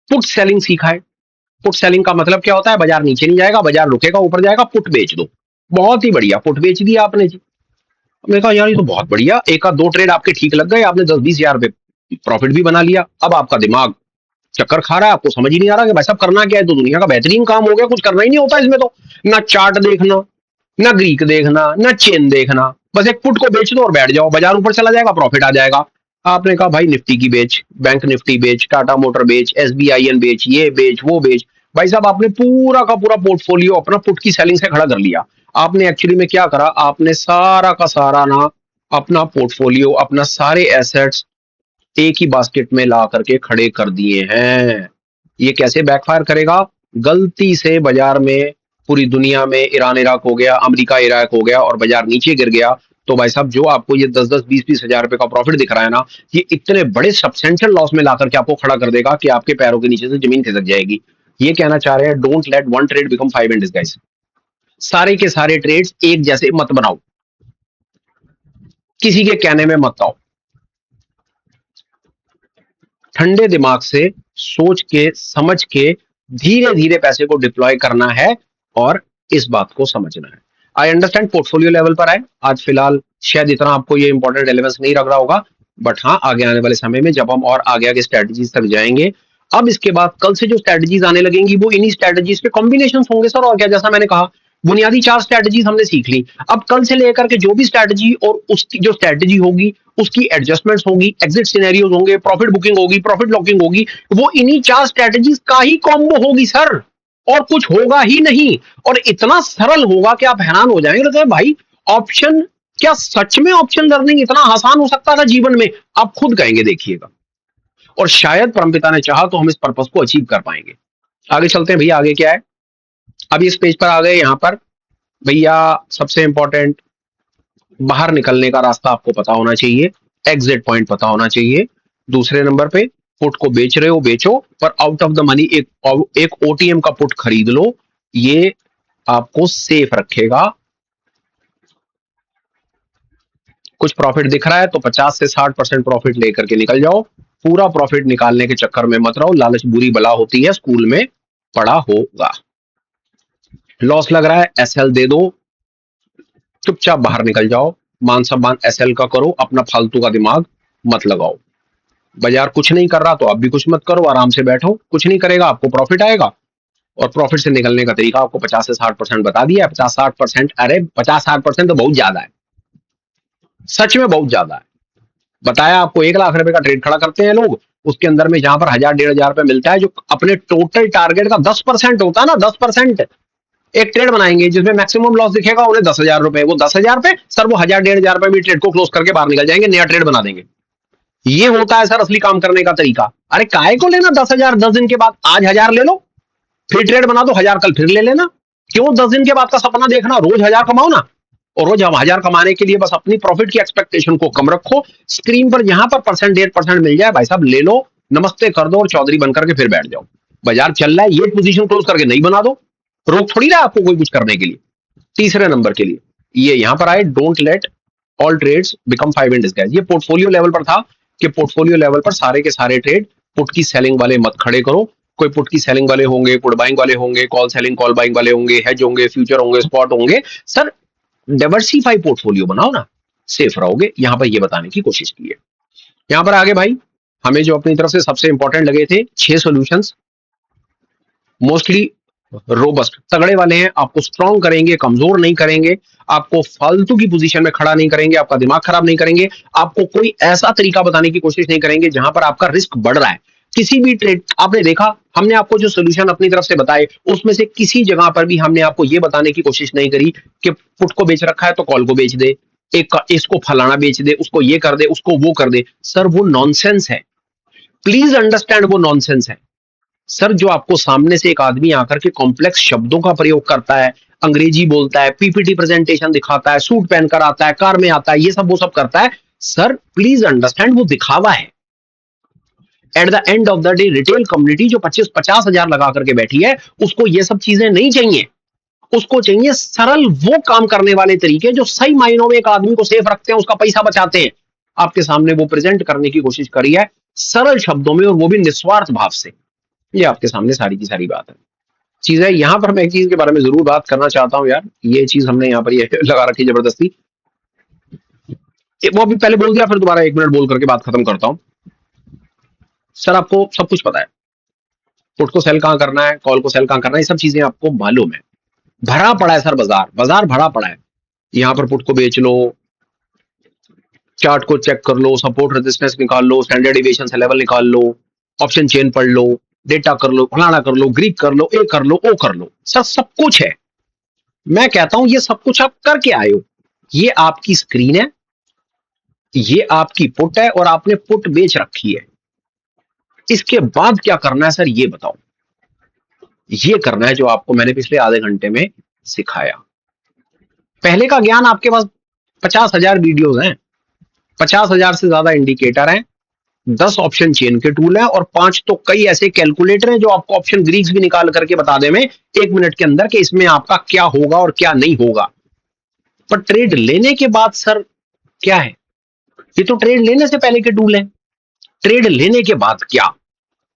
पुट सेलिंग सीखा है। पुट सेलिंग का मतलब क्या होता है, बाजार नीचे नहीं जाएगा, बाजार रुकेगा, ऊपर जाएगा, पुट बेच दो। बहुत ही बढ़िया, पुट बेच दिया आपने जी। मैंने कहा यार ये तो बहुत बढ़िया, एक आध 2 ट्रेड आपके ठीक लग गए, आपने 10-20 हजार रुपए प्रॉफिट भी बना लिया। अब आपका दिमाग चक्कर खा रहा है, आपको समझ ही नहीं आ रहा कि भाई साहब करना क्या है। तो दुनिया का बेहतरीन काम हो गया, कुछ करना ही नहीं होता इसमें तो, ना चार्ट देखना, ना ग्रीक देखना, ना चेन देखना, बस एक पुट को बेच दो और बैठ जाओ, बाजार ऊपर चला जाएगा, प्रॉफिट आ जाएगा। आपने कहा भाई निफ्टी की बेच, बैंक निफ्टी बेच, टाटा मोटर बेच, एसबीआईएन बेच, ये बेच वो बेच। भाई साहब आपने पूरा का पूरा पोर्टफोलियो अपना पुट की सेलिंग से खड़ा कर लिया। आपने एक्चुअली में क्या करा, आपने सारा का सारा ना अपना पोर्टफोलियो, अपना सारे एसेट्स एक ही बास्केट में ला करके खड़े कर दिए हैं। ये कैसे बैकफायर करेगा, गलती से बाजार में, पूरी दुनिया में ईरान इराक हो गया, अमेरिका इराक हो गया, और बाजार नीचे गिर गया, तो भाई साहब जो आपको ये 10-10, 20-20 हजार रुपए का प्रॉफिट दिख रहा है ना, ये इतने बड़े सब्सटेंशियल लॉस में ला करके आपको खड़ा कर देगा कि आपके पैरों के नीचे से जमीन खिसक जाएगी। ये कहना चाह रहे हैं, don't let one trade become 5 in disguise. सारे के सारे ट्रेड्स एक जैसे मत बनाओ, किसी के कहने में मत आओ। ठंडे दिमाग से सोच के समझ के धीरे धीरे पैसे को डिप्लॉय करना है और इस बात को समझना है। आई अंडरस्टैंड पोर्टफोलियो लेवल पर है आज फिलहाल, शायद इतना आपको ये इंपॉर्टेंट रेलेवेंस नहीं लग रहा होगा, बट हाँ आगे आने वाले समय में जब हम और आगे आगे स्ट्रेटजीज तक जाएंगे, अब इसके बाद कल से जो स्ट्रेटजीज आने लगेंगी वो इन्हीं स्ट्रेटजीज के कॉम्बिनेशन होंगे सर। और क्या, जैसा मैंने कहा बुनियादी 4 स्ट्रेटजीज हमने सीख ली, अब कल से लेकर के जो भी स्ट्रेटजी और उसकी जो स्ट्रेटजी होगी उसकी एडजस्टमेंट्स होगी, एग्जिट सिनेरियोज होंगे, प्रॉफिट बुकिंग होगी, प्रॉफिट लॉकिंग होगी, वो इन्हीं 4 स्ट्रेटजीज का ही कॉम्बो होगी सर, और कुछ होगा ही नहीं। और इतना सरल होगा कि आप हैरान हो जाएंगे, तो भाई ऑप्शन, क्या सच में ऑप्शन लर्निंग इतना आसान हो सकता था जीवन में? आप खुद कहेंगे, देखिएगा। और शायद परमपिता ने चाहा तो हम इस पर्पस को अचीव कर पाएंगे। आगे चलते हैं भैया, आगे क्या है? अब इस पेज पर आ गए, यहां पर भैया सबसे इंपॉर्टेंट, बाहर निकलने का रास्ता आपको पता होना चाहिए, एग्जिट पॉइंट पता होना चाहिए। दूसरे नंबर पे पुट को बेच रहे हो बेचो, पर आउट ऑफ द मनी एक ओटीएम का पुट खरीद लो, ये आपको सेफ रखेगा। कुछ प्रॉफिट दिख रहा है तो 50 से 60% प्रॉफिट लेकर के निकल जाओ, पूरा प्रॉफिट निकालने के चक्कर में मत रहो, लालच बुरी बला होती है, स्कूल में पढ़ा होगा। लॉस लग रहा है, एसएल दे दो, चुपचाप बाहर निकल जाओ, मान सम्मान एसएल का करो, अपना फालतू का दिमाग मत लगाओ। बाजार कुछ नहीं कर रहा तो आप भी कुछ मत करो, आराम से बैठो, कुछ नहीं करेगा, आपको प्रॉफिट आएगा। और प्रॉफिट से निकलने का तरीका आपको 50 से 60% बता दिया। 50-60%, अरे 50-60% तो बहुत ज्यादा है, सच में बहुत ज्यादा है। बताया आपको, 1 लाख रुपए का ट्रेड खड़ा करते हैं लोग, उसके अंदर में जहां पर 1000-1500 रुपए मिलता है, जो अपने टोटल टारगेट का 10% होता है ना, 10%, एक ट्रेड बनाएंगे जिसमें मैक्सिमम लॉस दिखेगा उन्हें 10,000 रुपए, वो 10,000 पे सर वो 1000-1500 रुपए भी ट्रेड को क्लोज करके बाहर निकल जाएंगे, नया ट्रेड बना देंगे। ये होता है सर असली काम करने का तरीका। अरे काहे को लेना 10,000 10 दिन के बाद, आज 1000 ले लो, फिर ट्रेड बना दो, 1000 कल फिर ले लेना। क्यों 10 दिन के बाद का सपना देखना? रोज 1000 कमाओ ना, और रोज हम 1000 कमाने के लिए बस अपनी प्रॉफिट की एक्सपेक्टेशन को कम रखो। स्क्रीन पर जहां पर परसेंट 1.5% मिल जाए भाई साहब ले लो, नमस्ते कर दो और चौधरी बनकर के फिर बैठ जाओ। बाजार चल रहा है, ये पोजीशन क्लोज करके नहीं बना दो, रोक थोड़ी रहा आपको कोई कुछ करने के लिए। तीसरे नंबर के लिए ये यहां पर आए, don't let all trades become 5 in disguise. ये पोर्टफोलियो लेवल पर था कि पोर्टफोलियो लेवल पर सारे के सारे ट्रेड पुट की सेलिंग वाले मत खड़े करो। कोई पुट की सेलिंग वाले होंगे, पुट बाइंग वाले होंगे, कॉल सेलिंग कॉल बाइंग वाले होंगे, हेज होंगे, फ्यूचर होंगे, स्पॉट होंगे। सर डाइवर्सिफाई पोर्टफोलियो बनाओ ना, सेफ रहोगे। यहां पर ये बताने की कोशिश की है। यहां पर आगे भाई, हमें जो अपनी तरफ से सबसे इंपॉर्टेंट लगे थे 6 सॉल्यूशंस, मोस्टली रोबस्ट तगड़े वाले हैं, आपको स्ट्रॉन्ग करेंगे, कमजोर नहीं करेंगे, आपको फालतू की पोजीशन में खड़ा नहीं करेंगे, आपका दिमाग खराब नहीं करेंगे, आपको कोई ऐसा तरीका बताने की कोशिश नहीं करेंगे जहां पर आपका रिस्क बढ़ रहा है। किसी भी ट्रेड आपने देखा, हमने आपको जो सोल्यूशन अपनी तरफ से बताए उसमें से किसी जगह पर भी हमने आपको यह बताने की कोशिश नहीं करी कि पुट को बेच रखा है तो कॉल को बेच दे, एक इसको फलाना बेच दे, उसको ये कर दे, उसको वो कर दे। सर वो नॉनसेंस है, प्लीज अंडरस्टैंड, वो नॉनसेंस है। सर जो आपको सामने से एक आदमी आकर के कॉम्प्लेक्स शब्दों का प्रयोग करता है, अंग्रेजी बोलता है, पीपीटी प्रेजेंटेशन दिखाता है, सूट पहनकर आता है, कार में आता है, ये सब वो सब करता है, सर प्लीज अंडरस्टैंड वो दिखावा है। At the end of the day retail community जो 25-50 हजार लगा करके बैठी है, उसको ये सब चीजें नहीं चाहिए, उसको चाहिए सरल वो काम करने वाले तरीके जो सही मायनों में एक आदमी को सेफ रखते हैं, उसका पैसा बचाते हैं। आपके सामने वो प्रेजेंट करने की कोशिश करी है सरल शब्दों में, और वो भी निस्वार्थ भाव से। ये आपके सामने सारी की सारी बात है, चीज है। यहां पर मैं एक चीज के बारे में जरूर बात करना चाहता हूं यार, ये चीज हमने यहाँ पर ये लगा रखी जबरदस्ती, वो अभी पहले बोल दिया, फिर दोबारा 1 मिनट बोल करके बात खत्म करता हूं। सर आपको सब कुछ पता है, पुट को सेल कहां करना है, कॉल को सेल कहां करना है, ये सब चीजें आपको मालूम है। भरा पड़ा है सर, बाजार बाजार भरा पड़ा है। यहाँ पर पुट को बेच लो, चार्ट को चेक कर लो, सपोर्ट रेजिस्टेंस निकाल लो, स्टैंडर्ड डिविएशन से लेवल निकाल लो, ऑप्शन चेन पढ़ लो, डेटा कर लो, फलाना कर लो, ग्रीक कर लो, ए कर लो, ओ कर लो, सर सब कुछ है। मैं कहता हूं ये सब कुछ आप करके आए हो, ये आपकी स्क्रीन है, ये आपकी पुट है, और आपने पुट बेच रखी है। इसके बाद क्या करना है सर, ये बताओ। ये करना है जो आपको मैंने पिछले आधे घंटे में सिखाया। पहले का ज्ञान आपके पास, 50,000 वीडियोस हैं, 50,000 से ज्यादा इंडिकेटर हैं, 10 ऑप्शन चेन के टूल है, और 5 तो कई ऐसे कैलकुलेटर हैं जो आपको ऑप्शन ग्रीक्स भी निकाल करके बता दे में 1 मिनट के अंदर कि इसमें आपका क्या होगा और क्या नहीं होगा। पर ट्रेड लेने के बाद सर क्या है, ये तो ट्रेड लेने से पहले के टूल है। ट्रेड लेने के बाद क्या?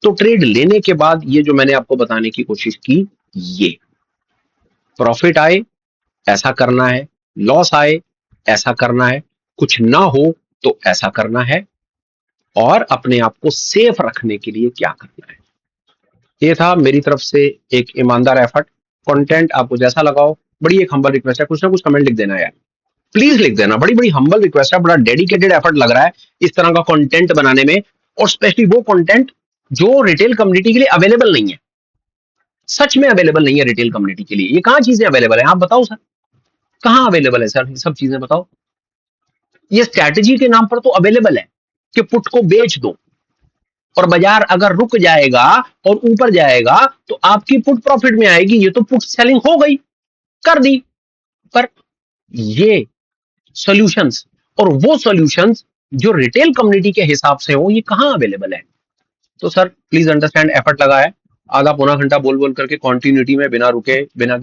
तो ट्रेड लेने के बाद ये जो मैंने आपको बताने की कोशिश की, ये प्रॉफिट आए ऐसा करना है, लॉस आए ऐसा करना है, कुछ ना हो तो ऐसा करना है, और अपने आप को सेफ रखने के लिए क्या करना है। ये था मेरी तरफ से एक ईमानदार एफर्ट। कंटेंट आपको जैसा लगाओ, बड़ी एक हम्बल रिक्वेस्ट है, कुछ ना कुछ कमेंट लिख देना यार, प्लीज लिख देना, बड़ी बड़ी हम्बल रिक्वेस्ट है, बड़ा डेडिकेटेड एफर्ट लग रहा है इस तरह का कंटेंट बनाने में, और स्पेशली वो कंटेंट जो रिटेल कम्युनिटी के लिए अवेलेबल नहीं है, सच में अवेलेबल नहीं है रिटेल कम्युनिटी के लिए। ये कहां चीजें अवेलेबल है, आप बताओ सर, कहां अवेलेबल है सर, ये सब चीजें बताओ। ये स्ट्रैटेजी के नाम पर तो अवेलेबल है कि पुट को बेच दो, और बाजार अगर रुक जाएगा और ऊपर जाएगा तो आपकी पुट प्रॉफिट में आएगी, ये तो पुट सेलिंग हो गई, कर दी। पर ये सॉल्यूशंस, और वो सॉल्यूशंस जो रिटेल कम्युनिटी के हिसाब से हो, ये कहां अवेलेबल है? तो सर प्लीज अंडरस्टैंड, एफर्ट लगा है, आधा पौना घंटा बोल बोल करके कॉन्टिन्यूटी में, बिना रुके, बिना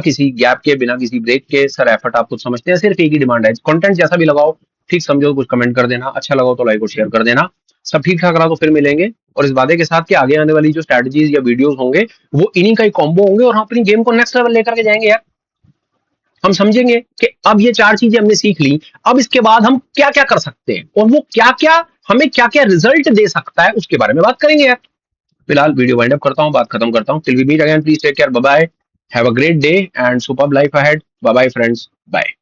किसी गैप के, बिना किसी ब्रेक के। सर एफर्ट आप कुछ समझते हैं, सिर्फ एक ही डिमांड है, कंटेंट जैसा भी लगाओ, ठीक समझो कुछ कमेंट कर देना, अच्छा लगा तो लाइक और शेयर कर देना। सब ठीक ठाक रहा तो फिर मिलेंगे, और इस वादे के साथ कि आगे आने वाली जो स्ट्रेटजीज या वीडियोस होंगे वो इन्हीं का ही कॉम्बो होंगे, और हम अपनी गेम को नेक्स्ट लेवल लेकर के जाएंगे यार। हम समझेंगे कि अब ये 4 चीजें हमने सीख ली, अब इसके बाद हम क्या क्या कर सकते हैं, और वो क्या क्या हमें क्या क्या रिजल्ट दे सकता है, उसके बारे में बात करेंगे यार। फिलहाल वीडियो वाइंड अप करता हूं, बात खत्म करता हूं। Till we meet again, please take care, bye bye, have a great day and superb life ahead. Bye bye friends, bye.